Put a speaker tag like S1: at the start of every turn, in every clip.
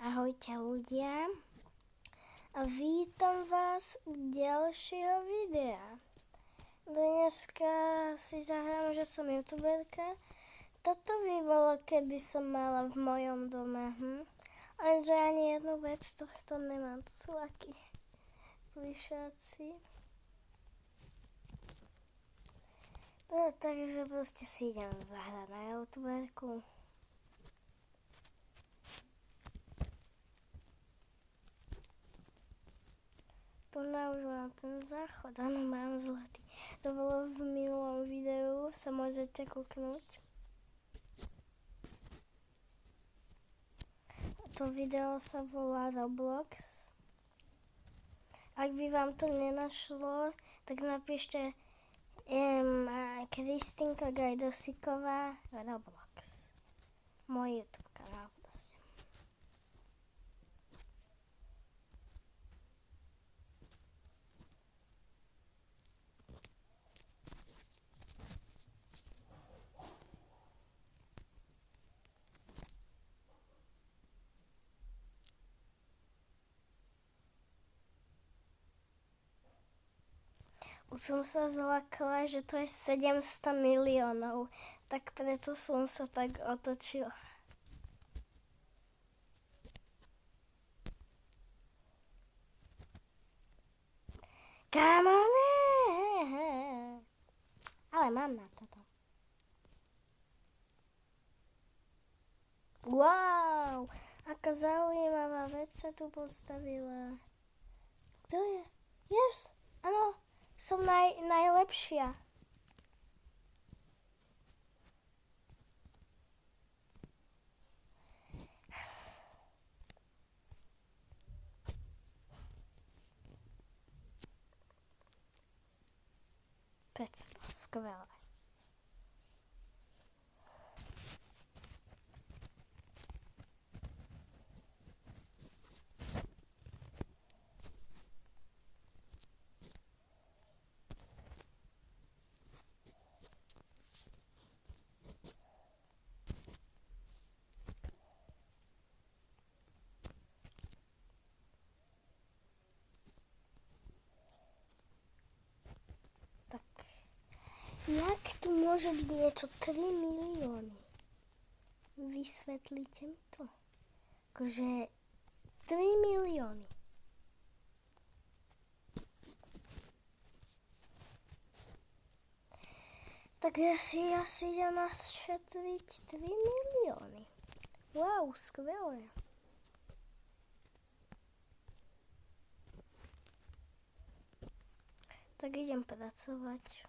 S1: Ahojte ľudia a vítam vás u ďalšieho videa. Dneska si zahrám, že som youtuberka. Toto by bolo, keby som mala v mojom dome. Lenže ani jednu vec tohto nemám. To sú akí plišáci. No, takže proste si idem zahrať na youtuberku. Tu už mám ten záchod, áno, mám zlatý. To bolo v minulom videu, sa môžete kúknúť. To video sa volá Roblox. Ak by vám to nenašlo, tak napíšte Kristinka Gajdosiková Roblox. Môj YouTube kanál proste. Už som sa zlakla, že to je 700 miliónov, tak preto som sa tak otočila. Come on! Ale mám na toto. Wow! Aká zaujímavá vec sa tu postavila. Kto je? Yes! Áno! Som najlepšia. Pecto, skvelé. Jak tu môže byť niečo 3 milióny? Vysvetlite mi to. Akože 3 milióny. Tak ja si idem našetriť 3 milióny. Wow, skvelé. Tak idem pracovať.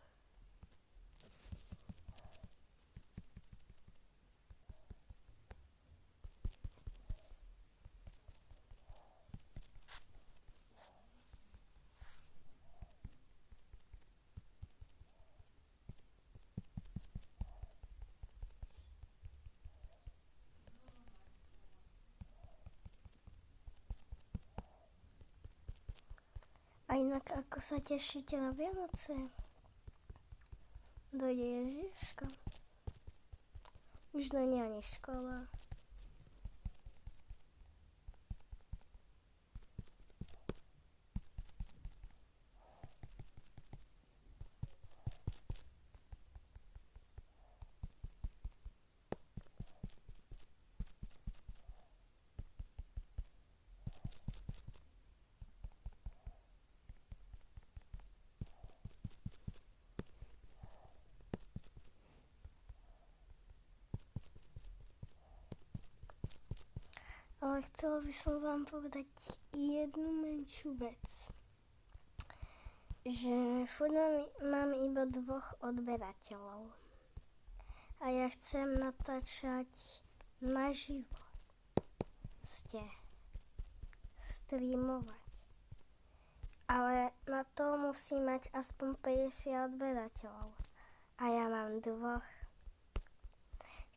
S1: A inak, ako sa tešíte na Vianoce? Dojde Ježiško. Už není ani škola. Ale chcela by som vám povedať jednu menšiu vec. Že furt mám iba 2 odberateľov. A ja chcem natáčať naživo. Streamovať. Ale na to musí mať aspoň 50 odberateľov. A ja mám 2.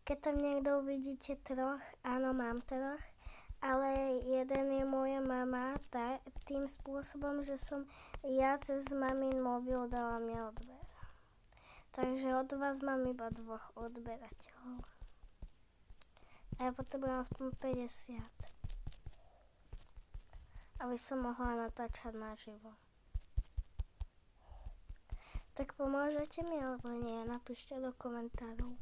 S1: Keď tam niekto uvidíte 3, áno, mám 3. Ale jeden je moja mama, tým spôsobom, že som ja cez mamin mobil dala mi odber. Takže od vás mám iba 2 odberateľov. A ja potrebujem aspoň 50. aby som mohla natáčať naživo. Tak pomôžete mi alebo nie? Napíšte do komentárov.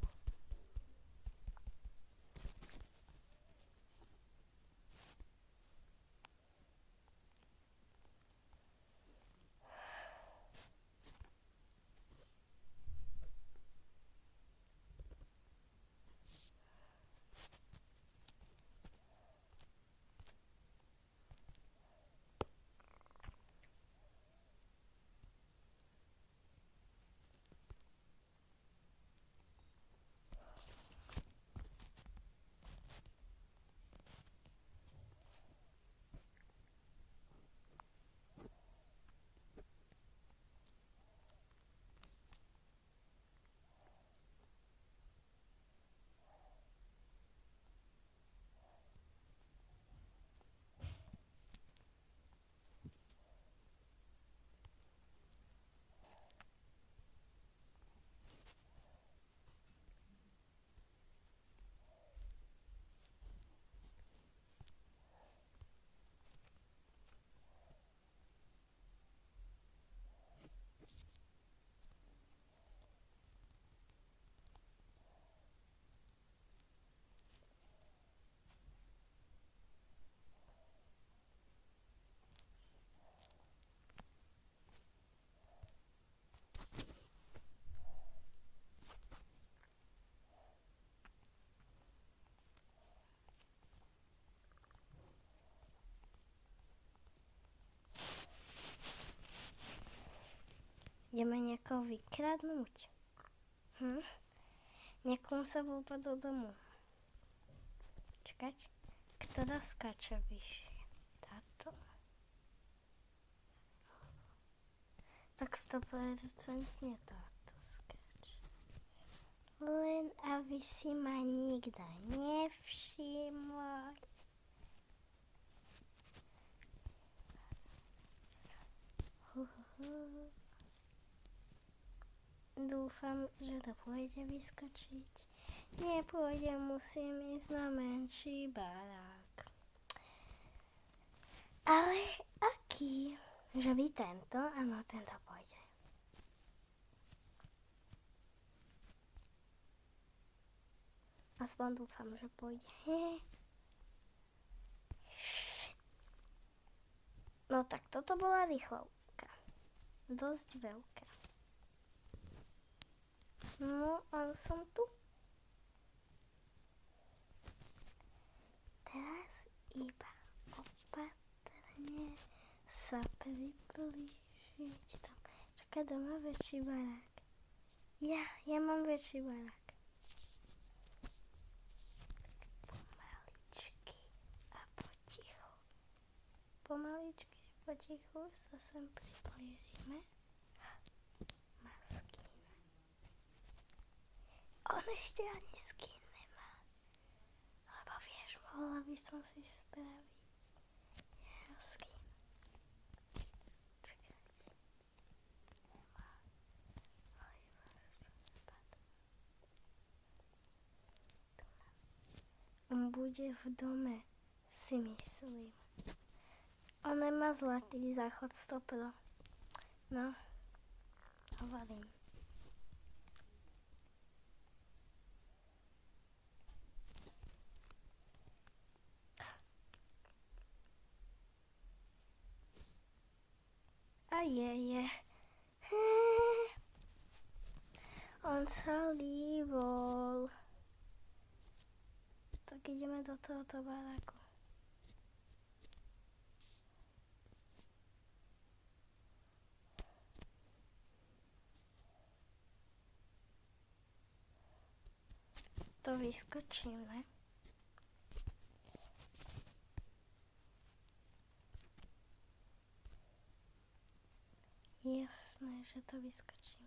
S1: Ideme niekoho vykradnúť. Niekomu sa vôbec do domu. Čakať, ktorá skáče vyššie? Táto? Tak 100% táto skáče. Len aby si ma nikto nevšimol. Dúfam, že to pôjde vyskočiť. Nepôjde, musím ísť na menší barák. Ale aký? Že by tento? Áno, tento pôjde. Aspoň dúfam, že pôjde. No tak toto bola rýchlovka. Dosť veľká. No, ale som tu. Teraz iba opatrne sa priblížiť tam. Čaká doma väčší barák. Ja mám väčší barák. Pomaličky a potichu. Pomaličky a potichu sa sem priblížime. On ešte ani skin nemá. Lebo vieš, mohla by som si spraviť jeho skin. Čakajte. On bude v dome, si myslím. On nemá zlatý záchod 100%. No, hovorím. A je. On sa líbol. Tak ideme do tohoto baráku. To vyskočíme. Jasné, že to vyskočím.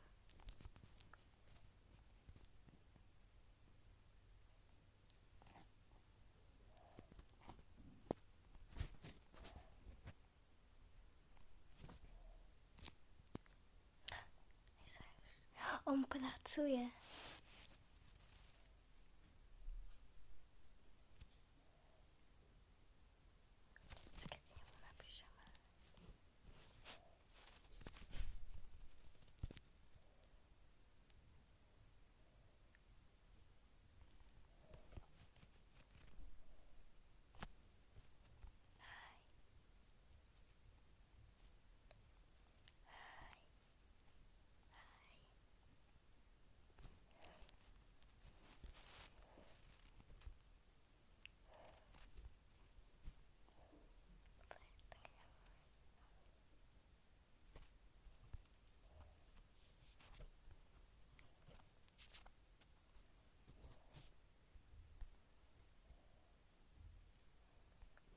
S1: On pracuje. Čakajte, ja mu napíšem.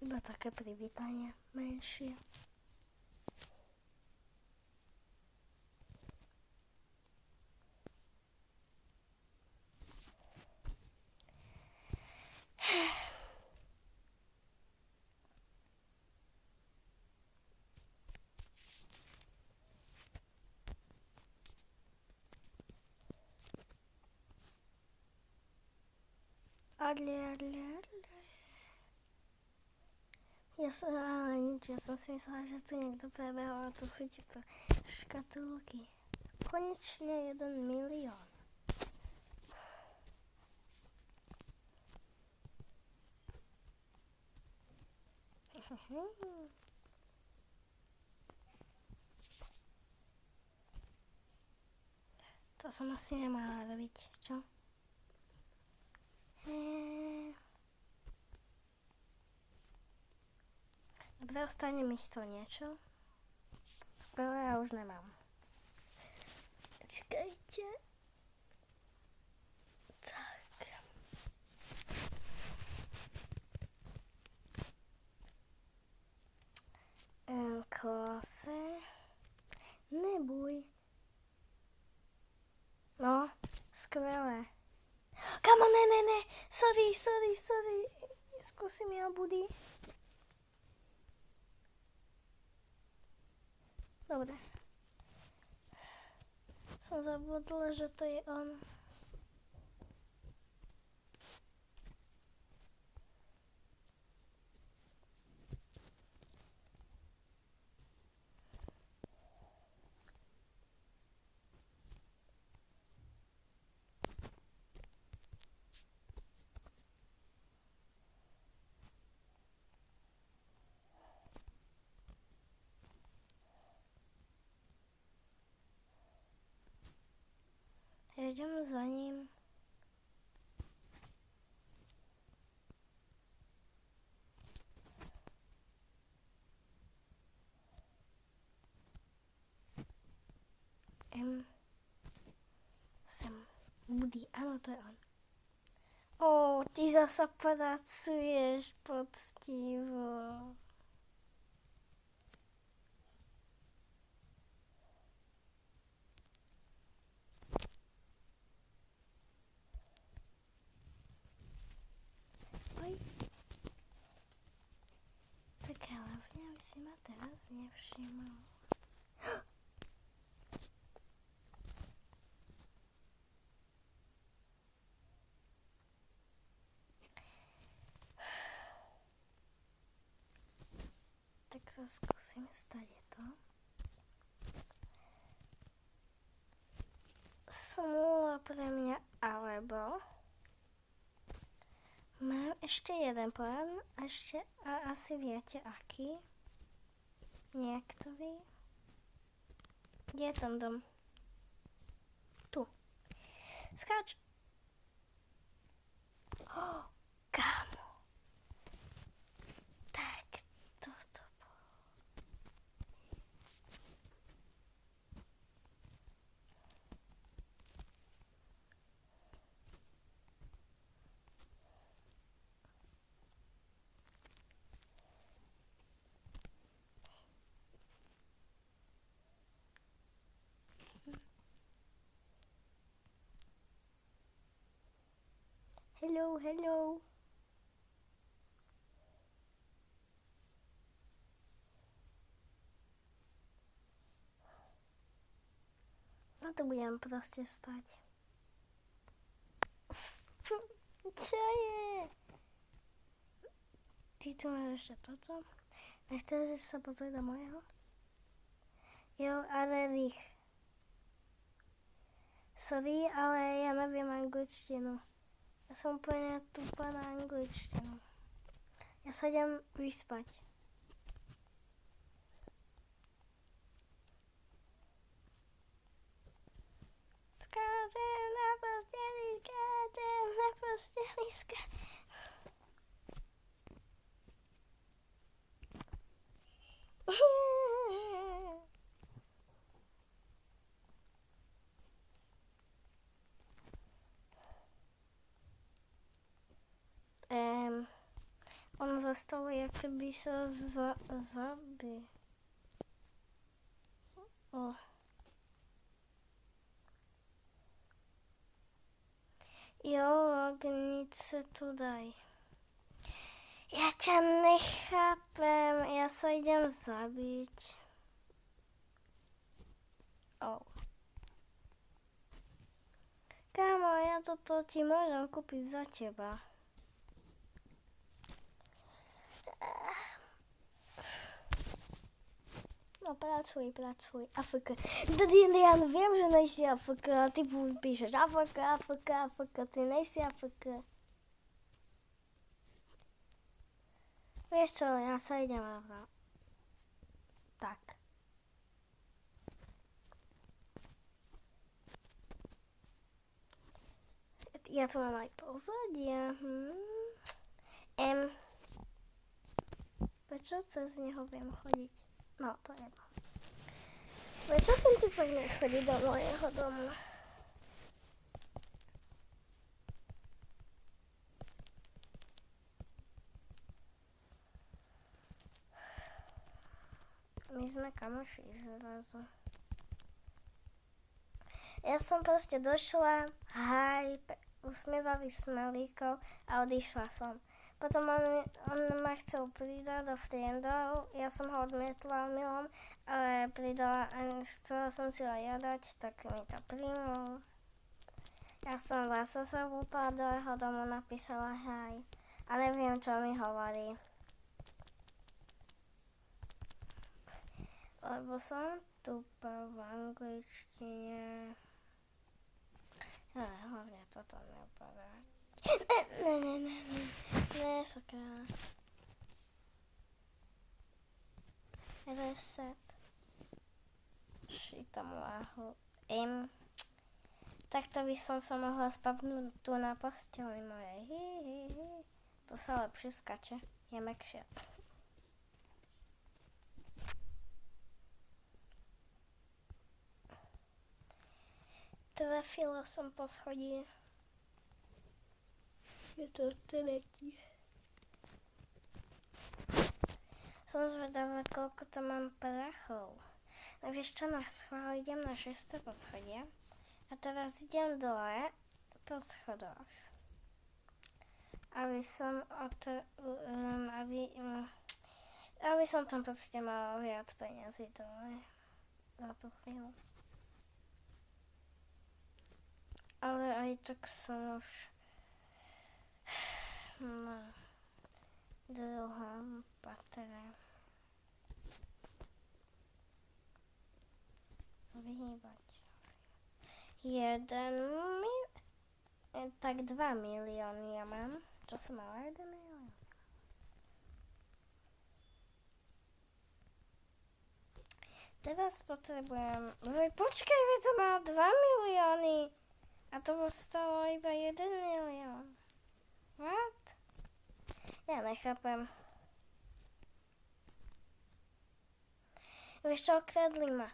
S1: Iba také privítanie menšie. Ja som si myslela, že tu niekto prebehol, a to sú tieto škatulky. Konečne 1 milión. To som asi nemala robiť, čo? Dobre, ostane mi z toho niečo. Skvelé, ja už nemám. Čakajte. Tak. Klase. Nebuj. No, skvelé. Kamo, ne. Sorry. Skúsim ja, buddy. Dobre. Som zabudla, že to je on. Idem za ním. Sem. Buddy, áno, to je on. Ty zasa pracuješ poctivo. Tak hlavne, aby si ma teraz nevšimol. Tak sa skúsim stať to. Smúla pre mňa, alebo mám ešte jeden plán, a asi viete aký. Niektorý. Kde je ten dom? Tu. Skáč. Kámo. Tak, toto bolo. Hello. No to budem proste stať. Čo je? Ty tu máš ešte toto? Nechceš sa pozrieť do mojeho? Jo, ale sorry, ale ja neviem angličtinu. Ja som úplne tupá na angličtinu. Ja sa idem vyspať. Skáčem na posteliska. On zastavuje, jak by sa zabil. Jo, Agnice, tu daj. Ja ťa nechápem, ja sa idem zabiť. Kámo, ja toto ti môžem kúpiť za teba. No pracuj. AFK. Ja viem, že nejsi AFK, a ty píšeš AFK, ty nejsi AFK. Vieš čo, ja sa idem AFK. Tak. Ja tu mám aj pozadie. Prečo cez neho viem chodiť? No, to je jedno. Prečo ten typek nechodí do mojho domu? My sme kamoši zrazu. Ja som proste došla, usmievavý smelíkov a odišla som. Potom on ma chcel pridať do friendov, ja som ho odmietla milom, ale chcela som si ho jadať, tak mi to prijal. Ja som zase sa vúpala do jeho domu, napísala hi a neviem, čo mi hovorí. Lebo som tupá v angličtine. Hlavne toto neupadá. Ne, sakra. Reset. Šitom láhu. Takto by som sa mohla spavnúť tu na posteli mojej. Tu sa lepšie skače. Je mäkšie. Trafila som po schodí. Je to teneký. Som zvedavá, koľko to mám prachov. No vieš čo, na schvál idem na 6. poschodie a teraz idem dole po schodoch. Aby som aby som tam proste mala viac peniazy dole za tú chvíľu. Ale aj tak som už na druhom patre. Vyhýbať sa. Tak 2 milióny ja mám. Čo som mala 1 milión? Teraz potrebujem... Počkaj, veď som mala 2 milióny. A to stalo iba 1 milión. What? Ja nechápem. Vieš čo, okradli ma.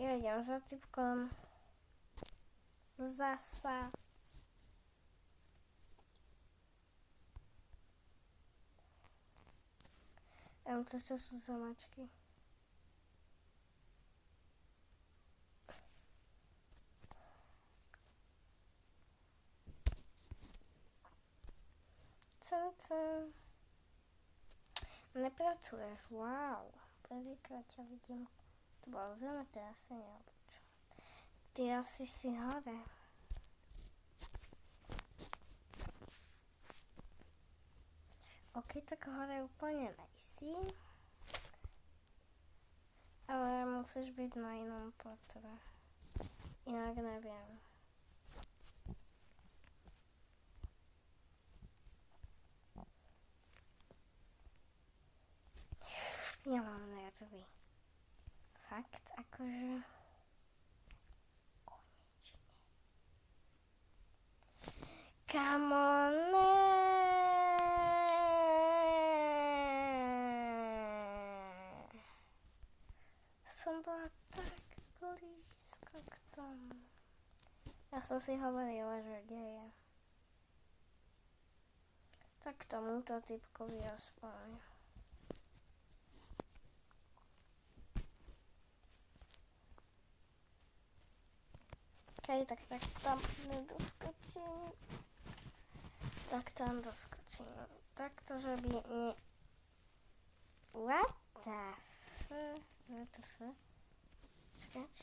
S1: Ja idem za typkom. Zasa. Čo sú za mačky? Nepracuješ, wow. Prvýkrát ťa vidím. To bolo zeme, ty asi neobličujem. Ty asi si hore. Ok, tak hore úplne nejsi. Ale musíš byť na inom patre. Inak neviem. Ja mám nervy. Fakt, akože... Konečne. Come on, ne. Som bola tak blízko k tomu. Ja som si hovorila, že kde je. Tak tomuto typkovi aspoň. Okej, tak tam nedoskočím. Tak tam doskočím. Takto, že by nie... What the f? Čakať.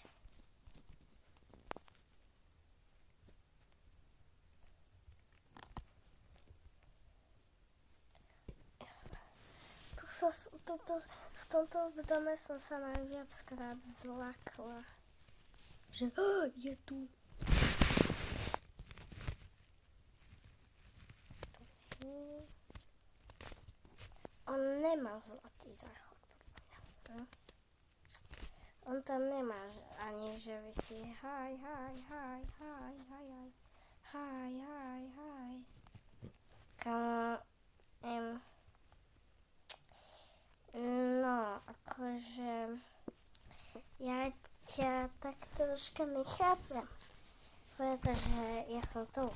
S1: V tomto dome som sa najviackrát zlakla. Že je tu. On nemá zlatý záchod. On tam nemá ani, že vysí hi. No, akože ja ťa tak troška nechápem, pretože ja som tu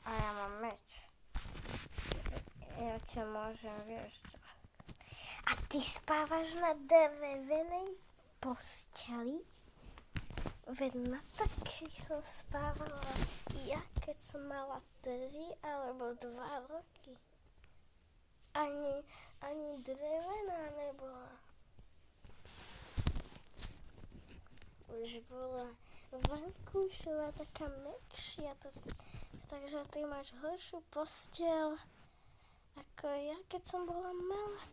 S1: a ja mám meč. Ja ťa môžem, vieš čo. A ty spávaš na drevenej posteli? Veď na takej som spávala ja, keď som mala 3 alebo 2 roky. Ani drevená nebola. Už bola vankúšová, taká mäkšia, takže ty máš horšiu posteľ ako ja, keď som bola malá.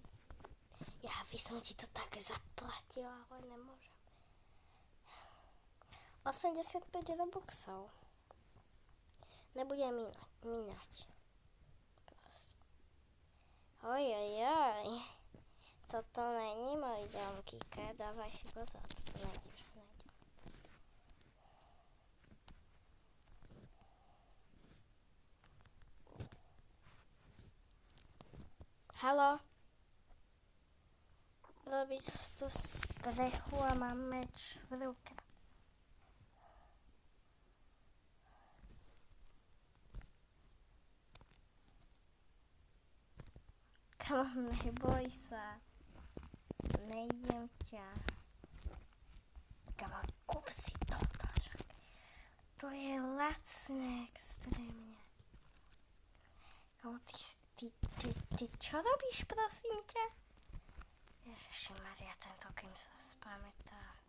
S1: Ja by som ti to tak zaplatila, ale nemôžem. 85 robuxov. Nebudem míňať. Ojojoj. Toto není môj dom, Kika. Dávaj si pozor, toto není žiadny dom. Haló? Robiť tú strechu a mám meč v ruke. Come on, neboj sa. Nejdem ťa. Come on, kúp si toto. To je lacné extrémne. Come on, ty čo robíš, prosím ťa? Ježišimaria, tento kým sa spamätá.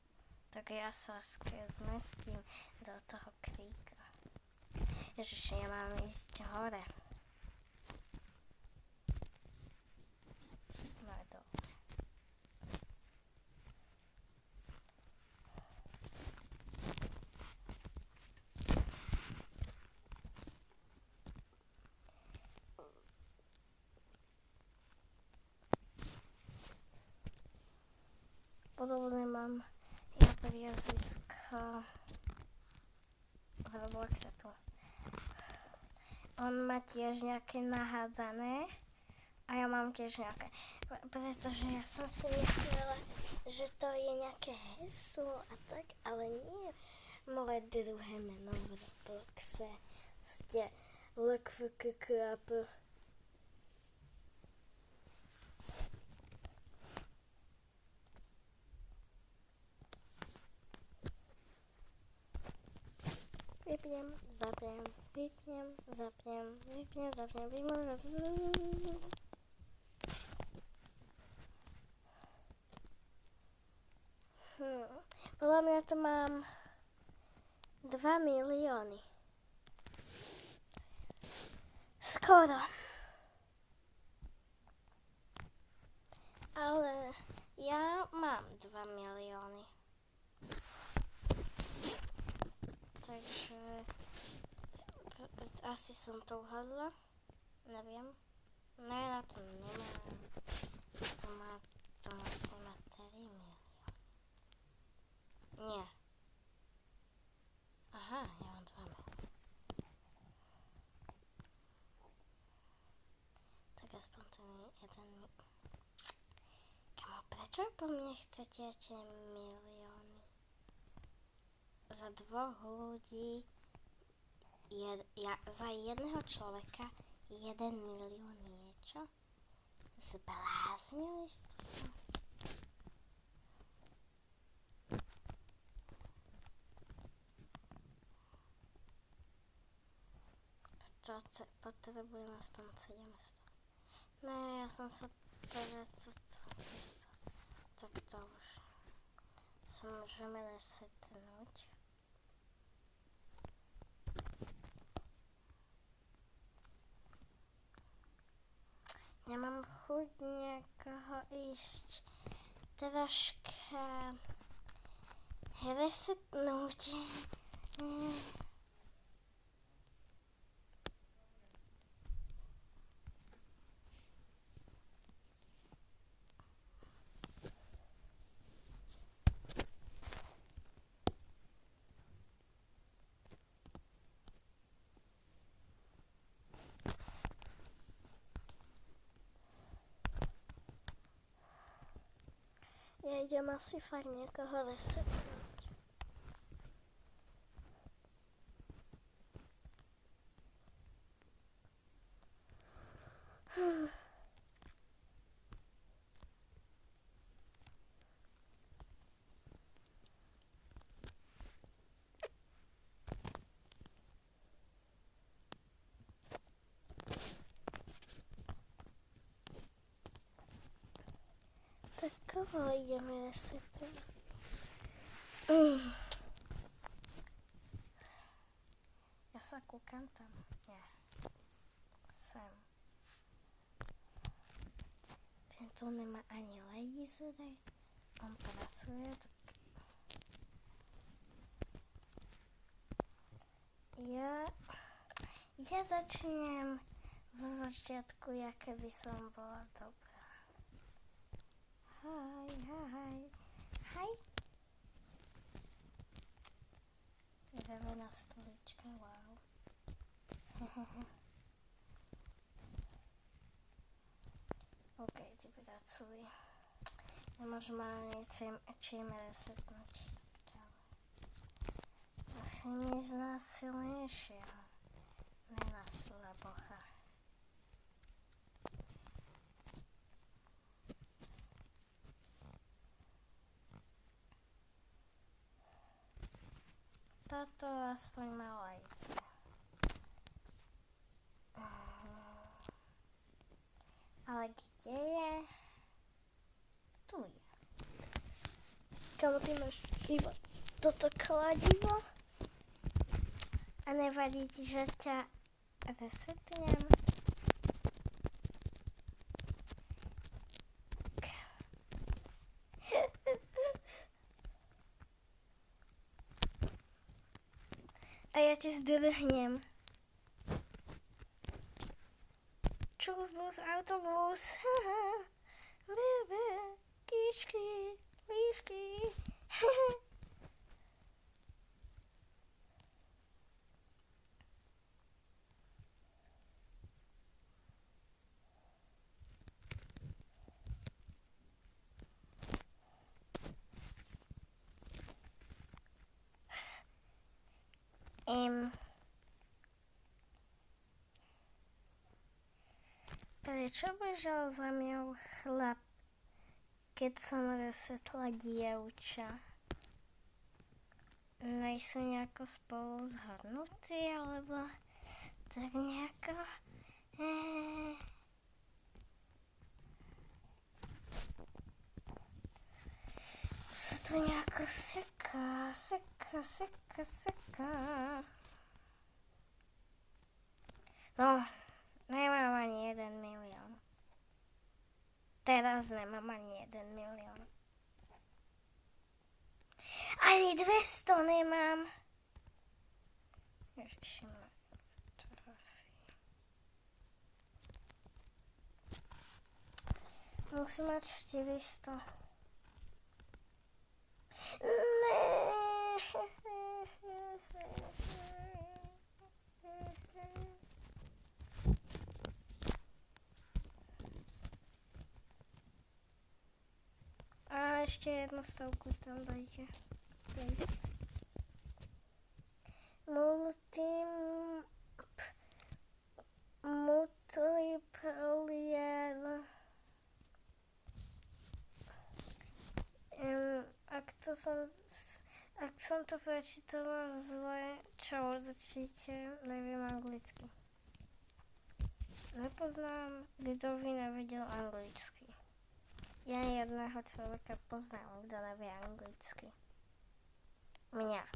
S1: Tak ja sa zmestím do toho kríka. Ježiši, ja mám ísť hore. No dobre. Podobne mám ja priezvisko v Robloxe tu. On má tiež nejaké nahádzané a ja mám tiež nejaké, pretože ja som si myslela, že to je nejaké heslo a tak, ale nie. Moje druhé meno v Robloxe ste LKFKKAP. Vypnem, zapnem, vypnem, zapnem, vypnem, zapnem, vypnem. Podľa mňa to mám 2 milióny. Skoro. Ale ja mám 2 milióny. Takže asi som to uhádla. Neviem. Ne, na to nemám. To musí mať 3 milióny. Nie. Aha, ja mám 2 milióny. Kamo, prečo po mne chcete tie milióny? Za 2 ľudí, za jedného človeka 1 milión niečo? Zbláznili ste sa? Potrebujem aspoň 700. Ne, ja som sa preto cesto. Tak to už sa môžeme resetnúť. Nemám chuť nejakého ísť troška resetnúť. Ja idem asi fakt niekoho resetnúť. Tak koho ideme resetnúť? Ja sa kúkam tam. Nie. Sem. Tento nemá ani lasery. On pracuje, tak... Ja začnem zo začiatku, ja keby som bola dobrá. Hej. Drevená stolička, wow. OK, ty pracuj. Nemôžem ani čím resetnúť. Tak čau. Musím ísť na silnejšieho. Ne na slebocha. Toto aspoň malo ísť. Ale kde je? Tu je. Kamo, ty máš iba toto kladivo? A nevadí ti, že ťa resetnem? A ja ti zdrhnem. Čus, bus, autobus. Bebe, kišky, líšky. Prečo bežal za mňou chlap, keď som resetla dievča? Nejsú nejako spolu zhodnutí, alebo tak nejako... Sa to nejako seká. No, nemám ani 1 milión. Teraz nemám ani 1 milión. Ani 200 nemám. Ježiši, ma trafí. Musím mať 400. Ještě jednu stavku tam dajte. Multiplayer. Ak som to prečítala zle, čo určite neviem anglicky. Nepoznám, kto by nevedel anglicky. Ja jedného človeka poznám, kto nevie anglicky. Mňa.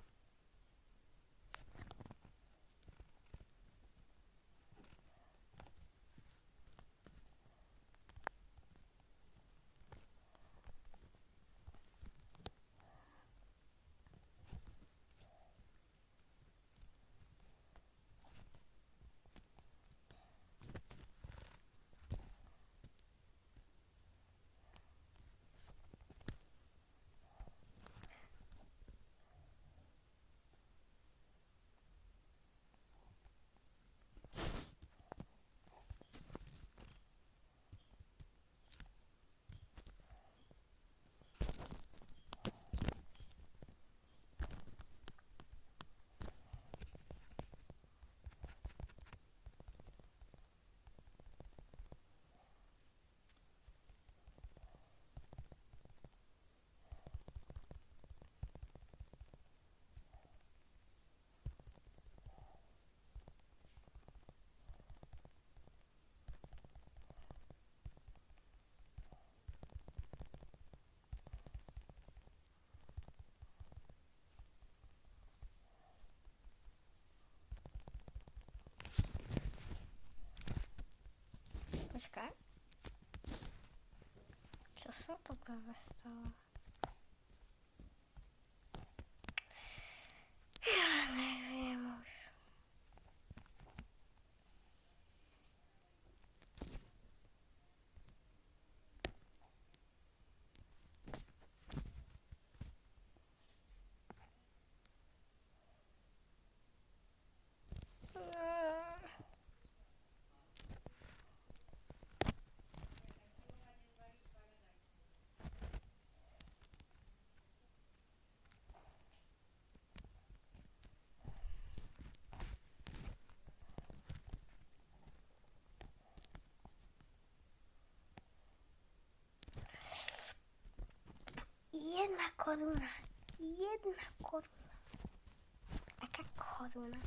S1: Počkaj. Čo sa to práve stalo? Ja neviem už. Jedna koruna. Aká koruna?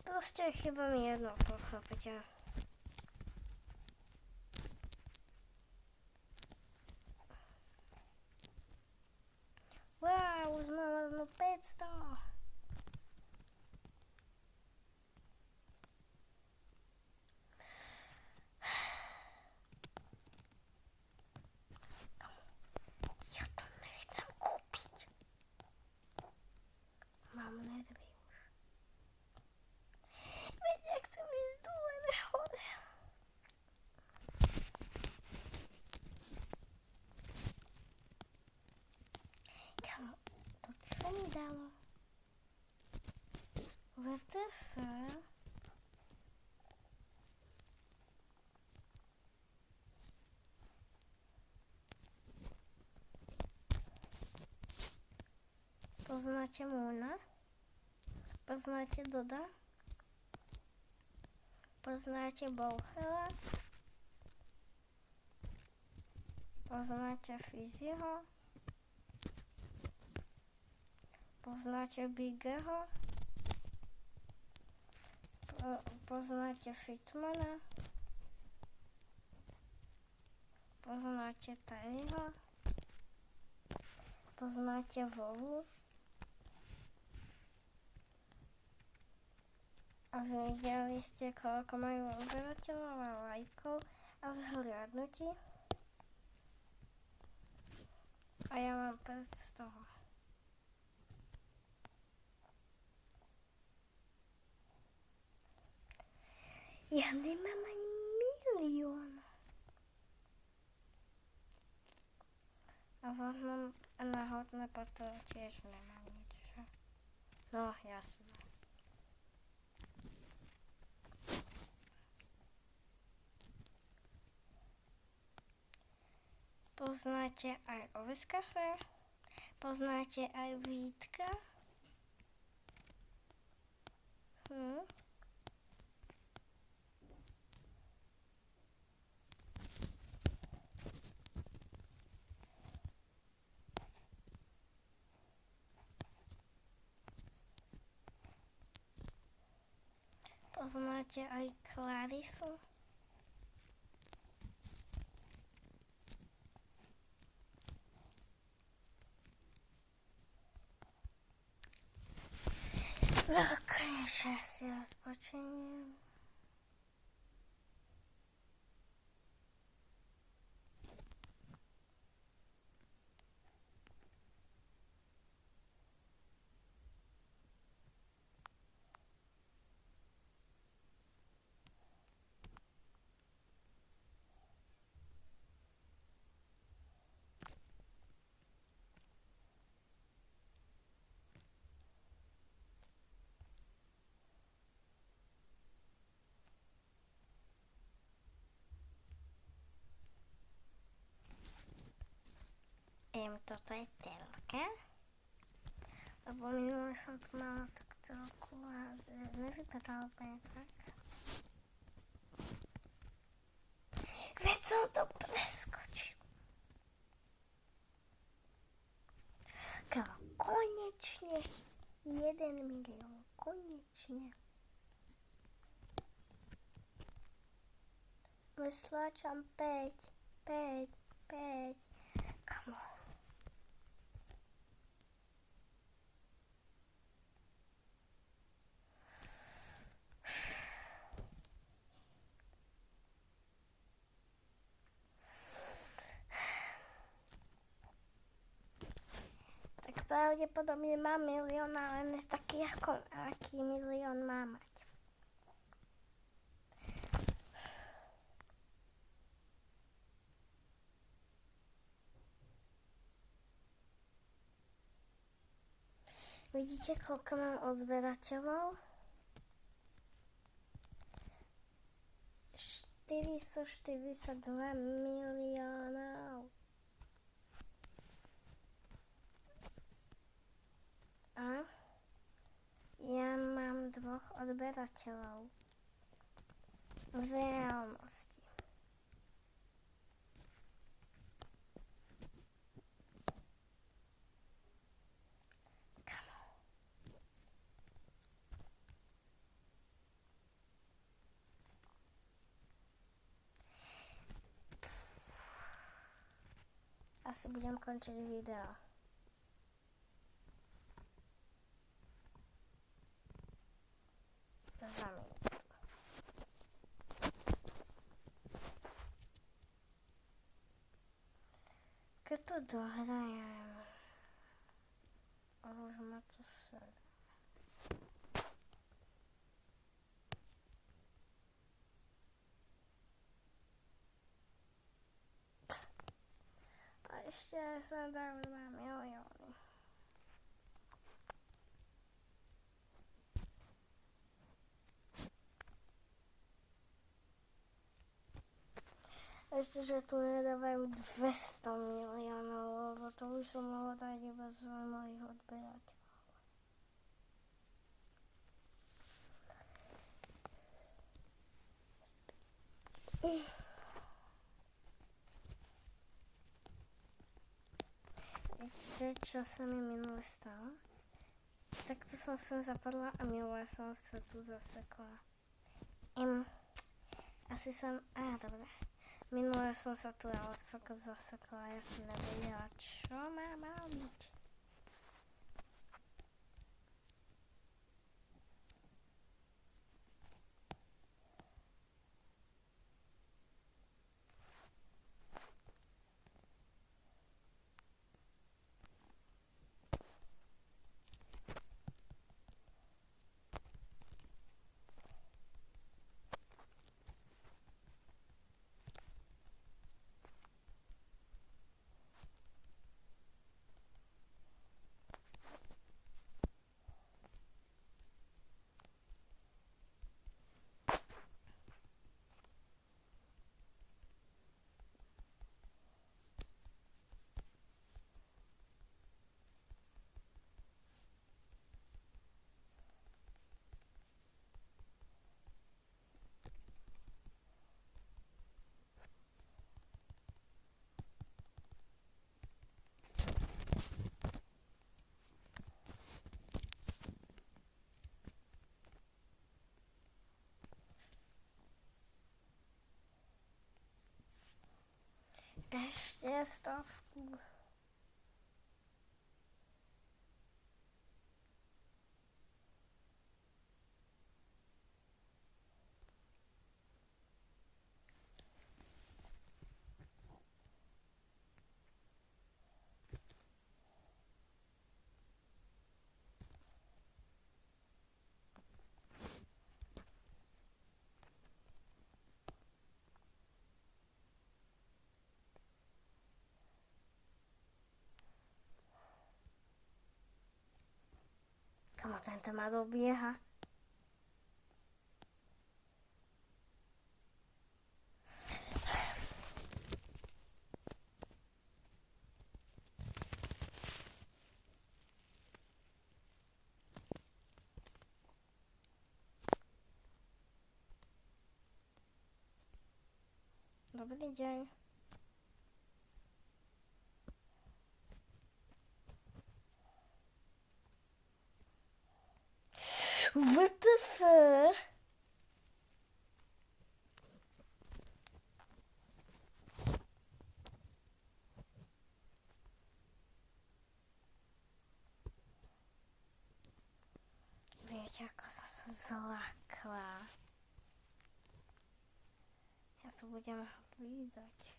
S1: Proste chyba mi jedno, pochopíte. Wow, už mám rovno 500. Dalo. WTF? Poznáte Múna? Poznáte Doda? Poznáte Bouchela? Poznáte Fiziho? Poznáte Bigeho? Poznáte Fitmana? Poznáte Terryho? Poznáte Volu? A videli ste, koľko majú obyvateľov a lajkov a zhliadnutí? A ja mám 5 z toho. Ja nemám ani 1 000 000. A vám náhodné potom tiež nemám nič, že? No, jasné. Poznáte aj Oviskase? Poznáte aj Vítka? Poznáte aj Clarisu? No, konečne si odpočiniem. Toto je telka, lebo minule som tu mala tak telku a nevypadala úplne tak. Veď som to preskočil. Konečne 1 milión, konečne. Vysláčam 5. Come on. Pravdepodobne mám milión, ale nie taký, aký milión má mať. Vidíte, koľko mám odberateľov? 442 miliónov. A ja mám 2 odberateľov v reálnosti. Asi budem končiť video. Za minútu. Keď to dohrajem, ale už ma to sere. A ešte sa dajú 2 milióny. Ešte, že tu nedávajú 200 miliónov, lebo to už som mohla dať iba z mojich odberateľov. Viete, čo sa mi minule stalo? Takto som sem zapadla a minule som sa tu zasekla. Dobre. Minule som sa tu ale fakt zasekla a ja som nevedela, čo mám robiť. Ešte 100. Kamo, tento ma dobieha. Dobrý deň. What the fuck? Viete, ako som sa zlakla. Ja to budem hlídať.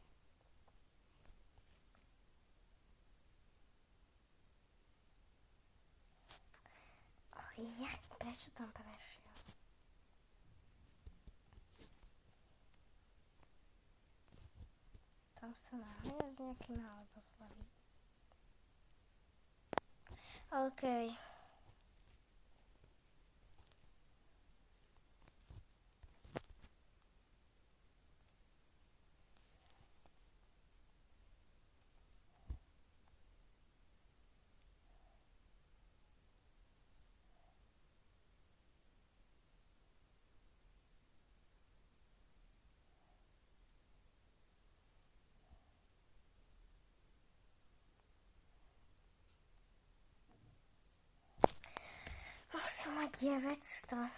S1: Ale jak? Prečo tam prešiel? Tam sa nahľadá s nejakým alebo zlý. OK. Musím mať 900.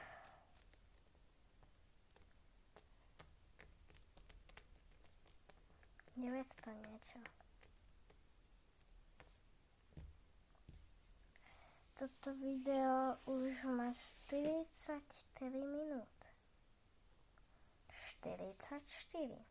S1: Niečo. Toto video už má 43 minút. 44.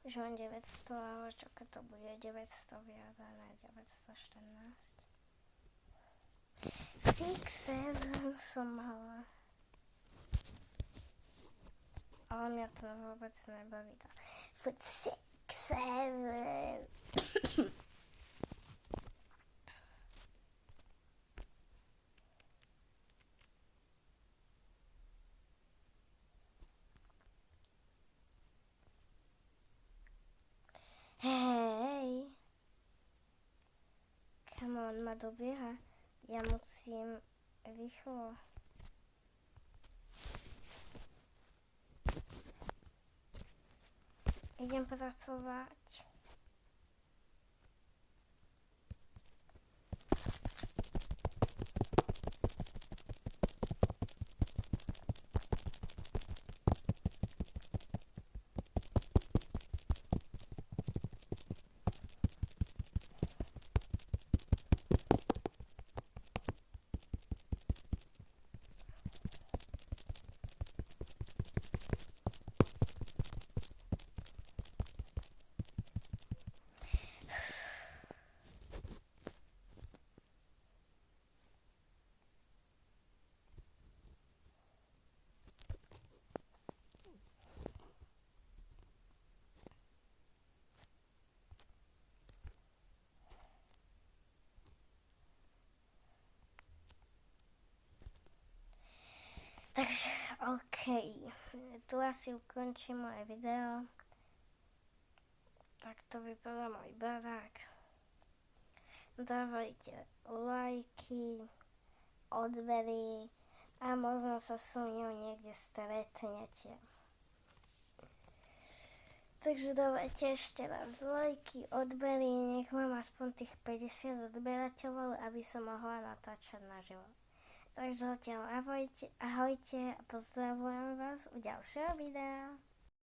S1: Už mám 900, ale čo keď to bude 900 viac a ne 914. 6-7 som mala. Ale mňa to vôbec nebaví. Furt 6-7. Hej. Come on, ma dobieha. Ja musím rýchlo. Idem pracovať. Takže OK, tu asi ukončím moje video. Takto vypadá môj barák. Dávajte lajky, odbery a možno sa so mnou niekde stretnete. Takže dávajte ešte raz lajky, odbery, nech mám aspoň tých 50 odberateľov, aby som mohla natáčať naživo. Takže zatiaľ ahojte a pozdravujem vás u ďalšieho videa.